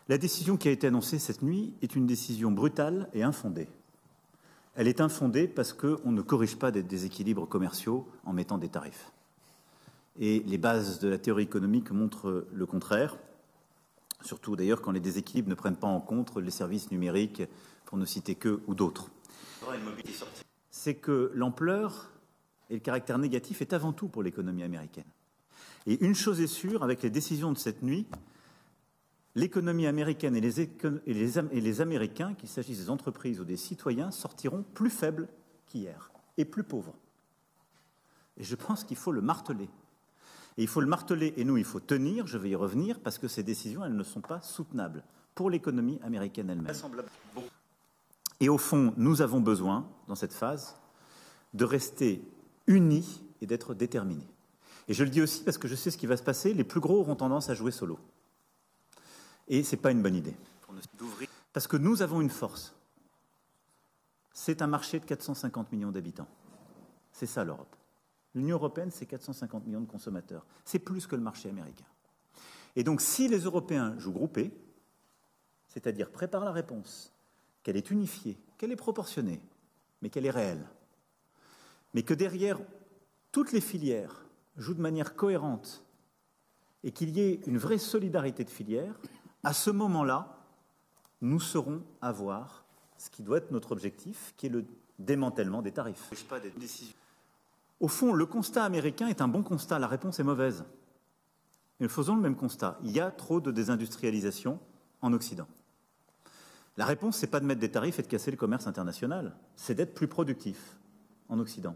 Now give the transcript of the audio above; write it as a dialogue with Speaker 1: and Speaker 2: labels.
Speaker 1: La décision qui a été annoncée cette nuit est une décision brutale et infondée. Elle est infondée parce qu'on ne corrige pas des déséquilibres commerciaux en mettant des tarifs. Et les bases de la théorie économique montrent le contraire, surtout d'ailleurs quand les déséquilibres ne prennent pas en compte les services numériques, pour ne citer qu'eux ou d'autres. C'est que l'ampleur et le caractère négatif est avant tout pour l'économie américaine. Et une chose est sûre, avec les décisions de cette nuit, l'économie américaine et les Américains, qu'il s'agisse des entreprises ou des citoyens, sortiront plus faibles qu'hier et plus pauvres. Et je pense qu'il faut le marteler. Et il faut le marteler, et nous, il faut tenir, je vais y revenir, parce que ces décisions, elles ne sont pas soutenables pour l'économie américaine elle-même. Et au fond, nous avons besoin, dans cette phase, de rester unis et d'être déterminés. Et je le dis aussi parce que je sais ce qui va se passer, les plus gros auront tendance à jouer solo. Et ce n'est pas une bonne idée. Parce que nous avons une force. C'est un marché de 450 millions d'habitants. C'est ça l'Europe. L'Union européenne, c'est 450 millions de consommateurs. C'est plus que le marché américain. Et donc, si les Européens jouent groupés, c'est-à-dire préparent la réponse, qu'elle est unifiée, qu'elle est proportionnée, mais qu'elle est réelle, mais que derrière, toutes les filières jouent de manière cohérente et qu'il y ait une vraie solidarité de filières, à ce moment-là, nous saurons avoir ce qui doit être notre objectif, qui est le démantèlement des tarifs. Au fond, le constat américain est un bon constat, la réponse est mauvaise. Mais faisons le même constat. Il y a trop de désindustrialisation en Occident. La réponse, ce n'est pas de mettre des tarifs et de casser le commerce international, c'est d'être plus productif en Occident.